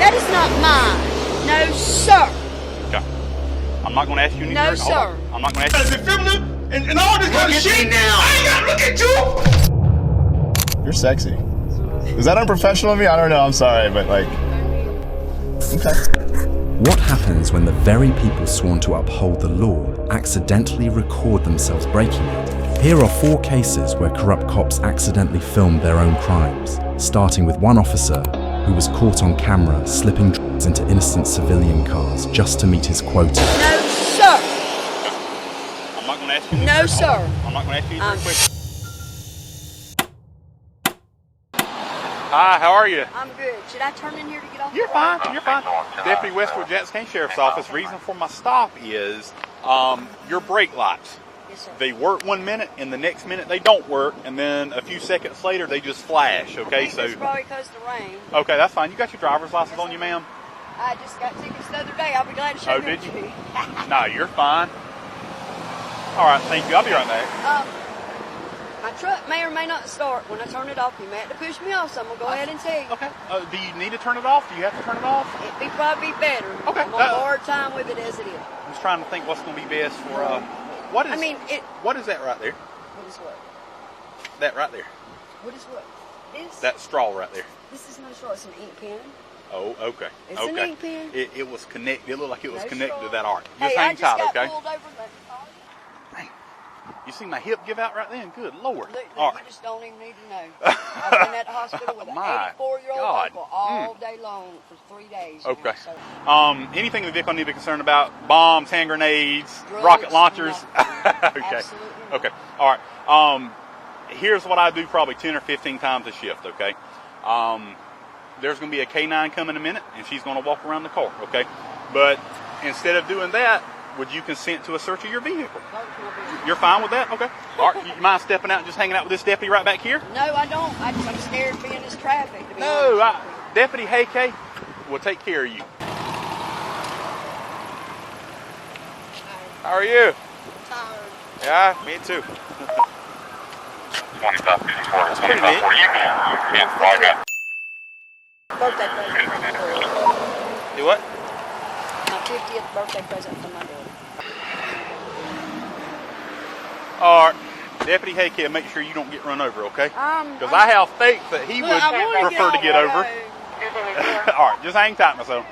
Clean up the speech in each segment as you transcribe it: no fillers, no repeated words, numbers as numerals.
That is not mine. No, sir. Okay. I'm not going to ask you any No, direct- sir. I'm not going to ask you. And all this kind of shit. Now. I ain't gotta look at you. You're sexy. Is that unprofessional of me? I don't know. I'm sorry, but like. Okay. What happens when the very people sworn to uphold the law accidentally record themselves breaking it? Here are 4 cases where corrupt cops accidentally filmed their own crimes, starting with one officer who was caught on camera slipping drugs into innocent civilian cars just to meet his quota. No, sir. I'm not going to ask you any No, direct- sir. I'm not going to ask you any direct questions. Hi, how are you? I'm good. Should I turn in here to get off? You're fine. You're fine. Deputy Westwood Jackson County Sheriff's Office. Reason for my stop is your brake lights. Yes, sir. They work 1 minute, and the next minute they don't work, and then a few seconds later they just flash. Okay, I think it's probably because of the rain. Okay, that's fine. You got your driver's license on you, ma'am? I just got tickets the other day. I'll be glad to show Oh, them did to you? you. No, you're fine. All right, thank you. I'll be right back. My truck may or may not start. When I turn it off, you may have to push me off, so I'm going to go ahead and tell you. Okay. Do you need to turn it off? Do you have to turn it off? It'd be probably better. Okay. I'm on hard time with it as it is. I'm just trying to think what's going to be best for. What is? What is that right there? What is what? That right there. What is what? This? That straw right there. This is no straw. It's an ink pen. Oh, okay. It's okay. an ink pen. It was connected. It looked like it was No connected straw. to that arc. Hey, Just hang tight, I just got okay? pulled over. Man, you see my hip give out right then? Good Lord. Look, All you right. just don't even need to know. I've been at the hospital with an My 84-year-old God. uncle all day long for 3 days. now, Okay. so. Anything in the vehicle I need to be concerned about? Bombs, hand grenades, Drugs, rocket launchers? no. Okay. Absolutely not. Okay. All right. Here's what I do probably 10 or 15 times a shift, okay? There's going to be a K9 coming in a minute, and she's going to walk around the car, okay? But instead of doing that, would you consent to a search of your vehicle? You're fine with that? Okay. All right. You mind stepping out and just hanging out with this deputy right back here? No, I don't. I'm scared of being in this traffic. To be No, honest with you. Deputy Hayke will take care of you. How are you? Tired. Yeah, me too. 25, 54, That's pretty neat. You can log out. Birthday present. Do what? My 50th birthday present from my daughter. All right. Deputy Hayke, make sure you don't get run over, okay? Because I have faith that he Look, would I wanna prefer to get on over. the road. All right, just hang tight, myself.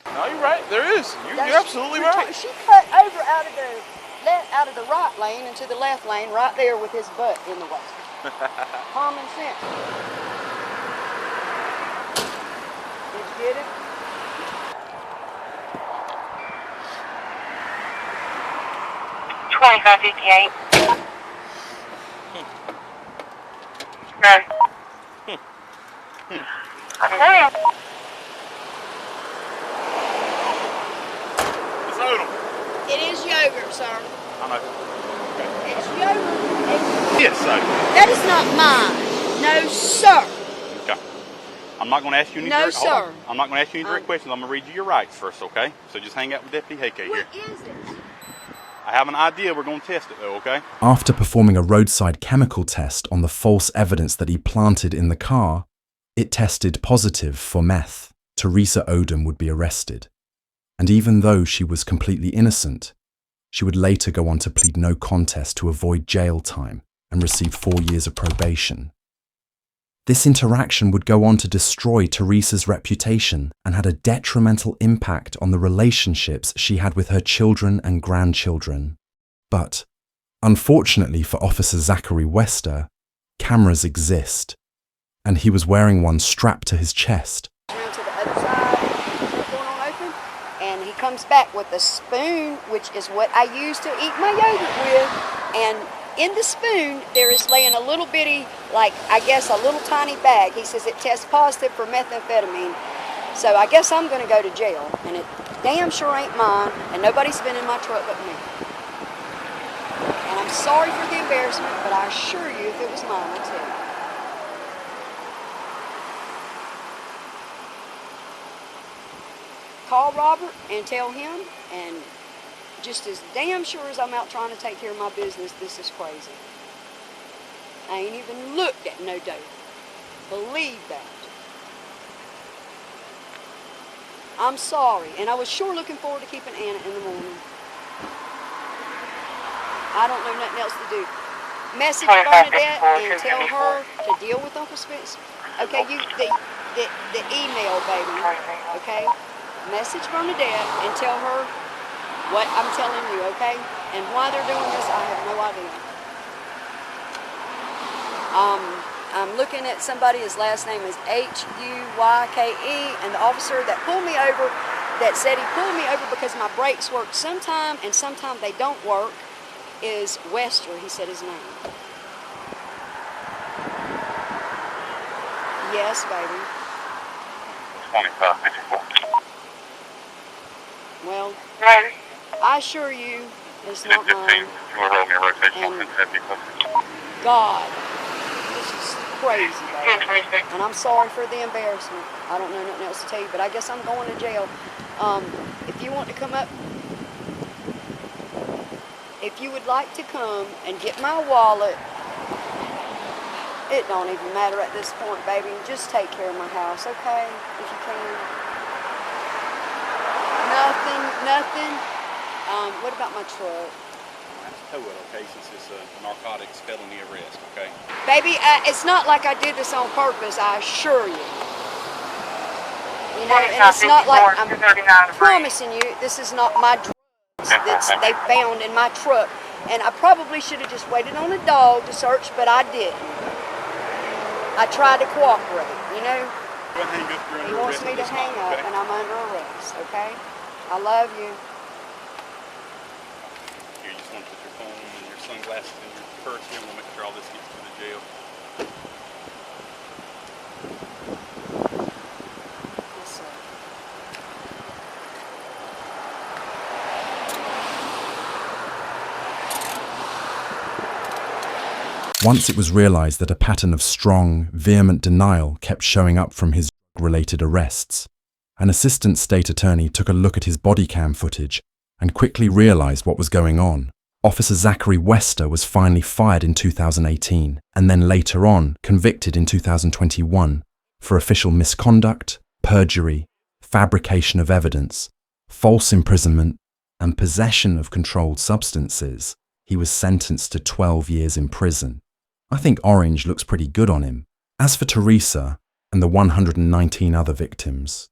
No, you're right. There is. You're absolutely right. She cut over out of the right lane into the left lane right there with his butt in the way. Common sense. Did you get it? $25.58. Okay. Okay. It's Odom. It is yogurt, sir. I know. It's yogurt. Yes, sir. That is not mine. No, sir. Okay. I'm not going to ask you any No, direct, hold on. sir. I'm not going to ask you any direct questions. I'm going to read you your rights first, okay? So just hang out with Deputy Hayke here. What is it? I have an idea. We're going to test it, though, okay? After performing a roadside chemical test on the false evidence that he planted in the car, it tested positive for meth. Teresa Odom would be arrested. And even though she was completely innocent, she would later go on to plead no contest to avoid jail time and receive 4 years of probation. This interaction would go on to destroy Teresa's reputation and had a detrimental impact on the relationships she had with her children and grandchildren. But, unfortunately for Officer 𝘮𝘪𝘥𝘠𝘪, cameras exist, and he was wearing one strapped to his chest. Around to the other side, going on open, and he comes back with a spoon, which is what I use to eat my yogurt with, and in the spoon, there is laying a little bitty, like, I guess a little tiny bag. He says it tests positive for methamphetamine. So I guess I'm going to go to jail. And it damn sure ain't mine, and nobody's been in my truck but me. And I'm sorry for the embarrassment, but I assure you, if it was mine, I'd tell you. Call Robert and tell him, and just as damn sure as I'm out trying to take care of my business, this is crazy. I ain't even looked at no dope. Believe that. I'm sorry, and I was sure looking forward to keeping Anna in the morning. I don't know nothing else to do. Message Bernadette and tell her to deal with Uncle Spencer. Okay, the email, baby. Okay, message Bernadette and tell her what I'm telling you. Okay, and why they're doing this, I have no idea. I'm looking at somebody, his last name is H-U-Y-K-E, and the officer that pulled me over, that said he pulled me over because my brakes work sometime and sometime they don't work, is Wester, he said his name. Yes, baby. 2554. Well, Ready? I assure you, it's not 15. mine. You want to roll me a rotation And 150. God, this is crazy, baby. 1026. And I'm sorry for the embarrassment. I don't know nothing else to tell you, but I guess I'm going to jail. If you want to come up, if you would like to come and get my wallet, it don't even matter at this point, baby. Just take care of my house, okay? If you can. Nothing. What about my truck? Tow it, okay, since it's a narcotics felony arrest, okay? Baby, it's not like I did this on purpose, I assure you. You know, and it's not like I'm promising you, this is not my drugs that they found in my truck. And I probably should have just waited on a dog to search, but I didn't. I tried to cooperate, you know? He wants me to hang up, and I'm under arrest, okay? I love you. You just want to put your phone and your sunglasses in your purse here. We'll make sure all this gets to the jail. Yes, sir. Once it was realized that a pattern of strong, vehement denial kept showing up from his related arrests, an assistant state attorney took a look at his body cam footage and quickly realized what was going on. Officer Zachary Wester was finally fired in 2018 and then later on convicted in 2021 for official misconduct, perjury, fabrication of evidence, false imprisonment, and possession of controlled substances. He was sentenced to 12 years in prison. I think orange looks pretty good on him. As for Teresa and the 119 other victims,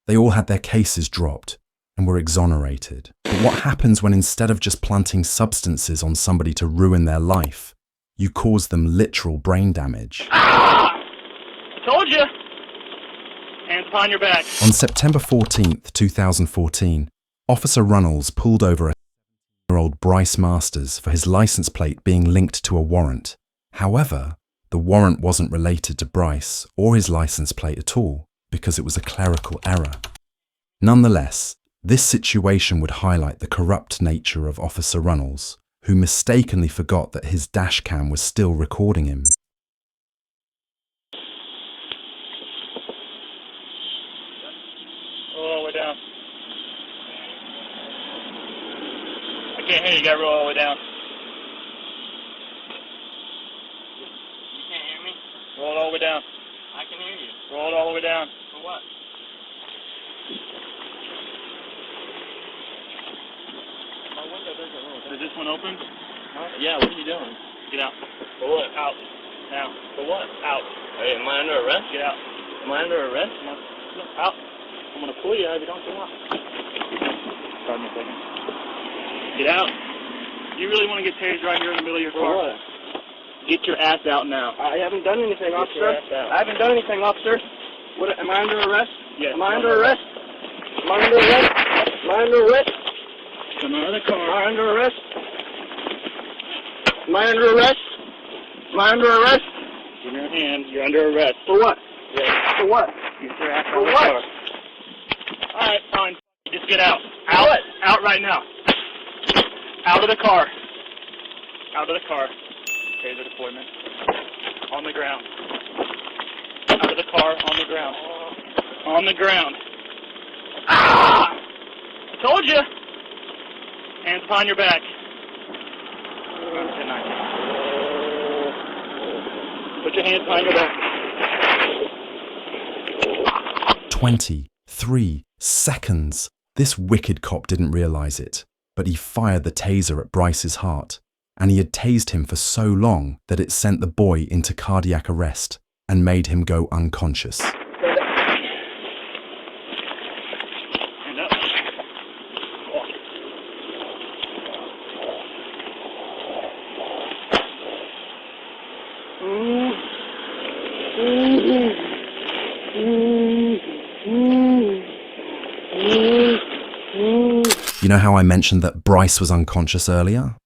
they all had their cases dropped and were exonerated. But what happens when instead of just planting substances on somebody to ruin their life, you cause them literal brain damage? Told you! Hands behind your back. On September 14th, 2014, Officer Runnels pulled over a 7-year-old Bryce Masters for his license plate being linked to a warrant. However, the warrant wasn't related to Bryce or his license plate at all, because it was a clerical error. Nonetheless, this situation would highlight the corrupt nature of Officer Runnels, who mistakenly forgot that his dash cam was still recording him. Roll all the way down. I can't hear you, gotta roll all the way down. You can't hear me? Roll it all the way down. I can hear you. Roll it all the way down. For what? My window doesn't roll. Is this one open? Yeah, what are you doing? Get out. For what? Out. Now. For what? Out. Hey, am I under arrest? Get out. Am I under arrest? No. Out. I'm gonna pull you out if you don't get out. Pardon me a second. Get out. You really want to get tased right here in the middle of your car? For what? Get your ass out now. I haven't done anything, officer. I haven't done anything, officer. What? Am I under arrest? Yes. Am I under arrest? Am I under arrest? Am I under arrest? Come out of the car. Am I under arrest? Am Am I under arrest? Am I under arrest? Give me your hand. You're under arrest. For what? Yeah. For what? For what? Alright, fine. Just get out. Out. What? Out right now. Out of the car. Out of the car. Taser deployment. On the ground. Out of the car. On the ground. On the ground. Ah! I told you. Hands behind your back. Put your hands behind your back. 23 seconds. This wicked cop didn't realize it, but he fired the taser at Bryce's heart, and he had tased him for so long that it sent the boy into cardiac arrest and made him go unconscious. Stand up. Walk. You know how I mentioned that Bryce was unconscious earlier?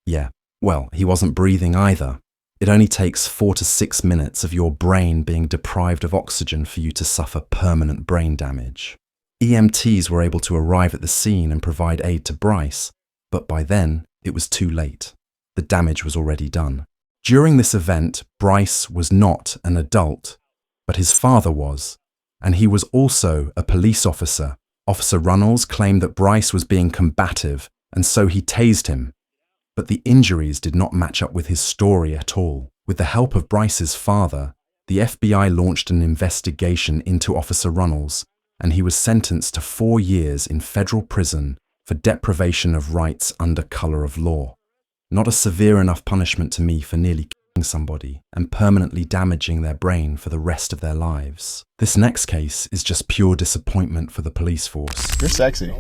Yeah, well, he wasn't breathing either. It only takes 4 to 6 minutes of your brain being deprived of oxygen for you to suffer permanent brain damage. EMTs were able to arrive at the scene and provide aid to Bryce, but by then, it was too late. The damage was already done. During this event, Bryce was not an adult, but his father was, and he was also a police officer. Officer Runnels claimed that Bryce was being combative, and so he tased him. But the injuries did not match up with his story at all. With the help of Bryce's father, the FBI launched an investigation into Officer Runnels, and he was sentenced to 4 years in federal prison for deprivation of rights under color of law. Not a severe enough punishment to me for nearly killing somebody and permanently damaging their brain for the rest of their lives. This next case is just pure disappointment for the police force. You're sexy.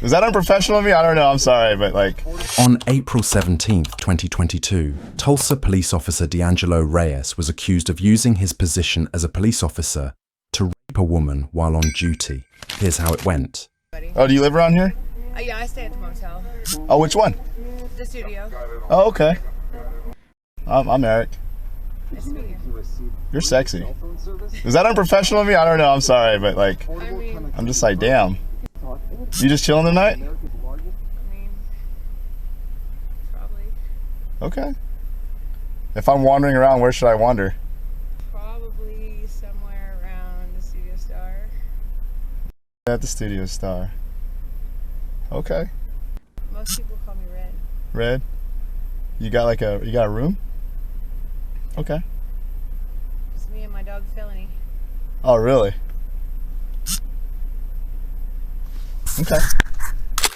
Is that unprofessional of me? I don't know, I'm sorry, but like... On April 17th, 2022, Tulsa police officer 𝘮𝘪𝘥 Reyes was accused of using his position as a police officer to rape a woman while on duty. Here's how it went. Oh, do you live around here? Yeah, I stay at the motel. Oh, which one? The studio. Oh, okay. I'm Eric. Nice to meet you. You're sexy. Is that unprofessional of me? I don't know, I'm sorry, but like... I mean, I'm just like, damn. You just chilling tonight? Probably. Okay. If I'm wandering around, where should I wander? Probably somewhere around the Studio Star. At the Studio Star. Okay. Most people call me Red. Red? You got a room? Okay. It's me and my dog 𝘮𝘮𝘮𝘮𝘮𝘮𝘮𝘮. Oh, really? Okay.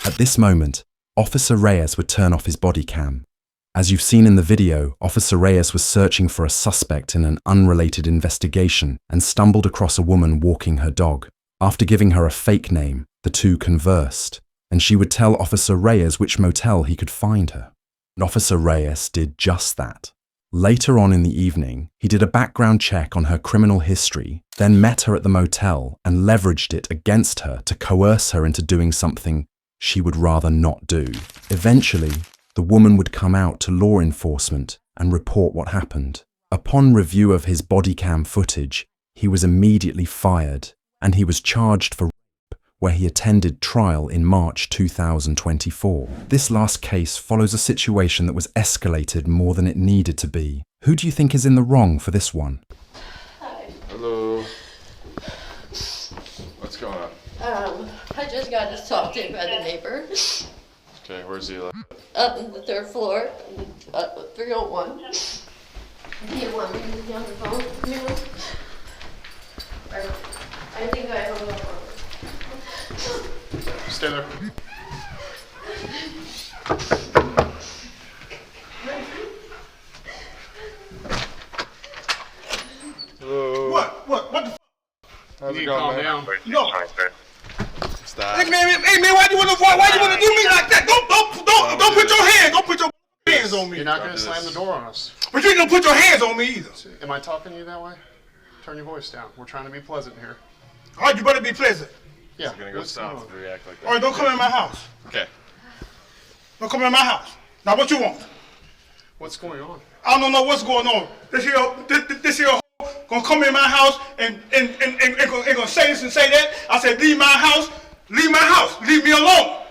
At this moment, Officer Reyes would turn off his body cam. As you've seen in the video, Officer Reyes was searching for a suspect in an unrelated investigation and stumbled across a woman walking her dog. After giving her a fake name, the two conversed, and she would tell Officer Reyes which motel he could find her. And Officer Reyes did just that. Later on in the evening, he did a background check on her criminal history, then met her at the motel and leveraged it against her to coerce her into doing something she would rather not do. Eventually, the woman would come out to law enforcement and report what happened. Upon review of his body cam footage, he was immediately fired, and he was charged for rape, where he attended trial in March 2024. This last case follows a situation that was escalated more than it needed to be. Who do you think is in the wrong for this one? Hi. Hello. What's going on? I just got to talk to by the neighbor. Okay, where's he at? Up on the 3rd floor, 301. Do you want me to be on the phone? No. I think I hung up on her. Stay there. Hello. What the f***? How's it going, man? No. Stop. Hey man, why you wanna do me like that? Don't put your hands. Don't put your hands on me. You're not gonna slam the door on us. But you ain't gonna put your hands on me either. Am I talking to you that way? Turn your voice down. We're trying to be pleasant here. All right, you better be pleasant. Yeah. Gonna go south if we react like that. All right, don't come in my house. Okay. Don't come in my house. Now what you want? What's going on? I don't know what's going on. This here hoe gonna come in my house and gonna say this and say that. I said, leave my house, leave me alone.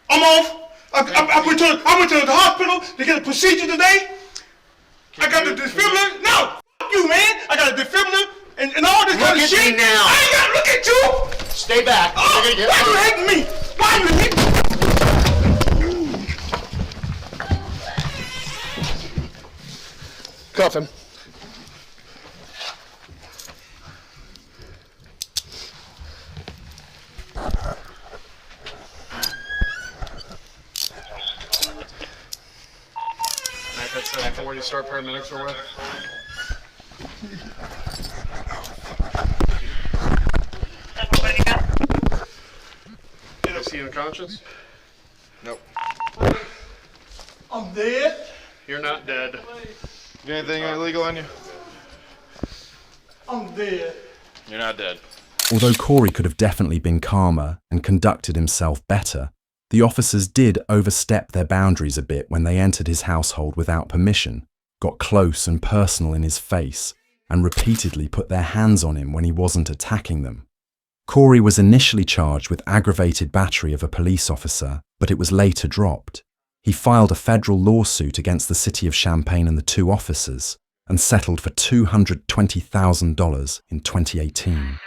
I'm off. I went to the hospital to get a procedure today. I got the defibrillator. No, fuck you, man. I got a defibrillator and all this kind of shit. Look at me now. I ain't gotta look at you. Stay back. Oh, why you hating me? Why you hating me? Cuff him. That's 740. Start paramedics or what? Is he unconscious? Nope. I'm dead. You're not dead. You got anything illegal on you? I'm dead. You're not dead. Although Corey could have definitely been calmer and conducted himself better, the officers did overstep their boundaries a bit when they entered his household without permission, got close and personal in his face, and repeatedly put their hands on him when he wasn't attacking them. Corey was initially charged with aggravated battery of a police officer, but it was later dropped. He filed a federal lawsuit against the city of Champaign and the two officers, and settled for $220,000 in 2018.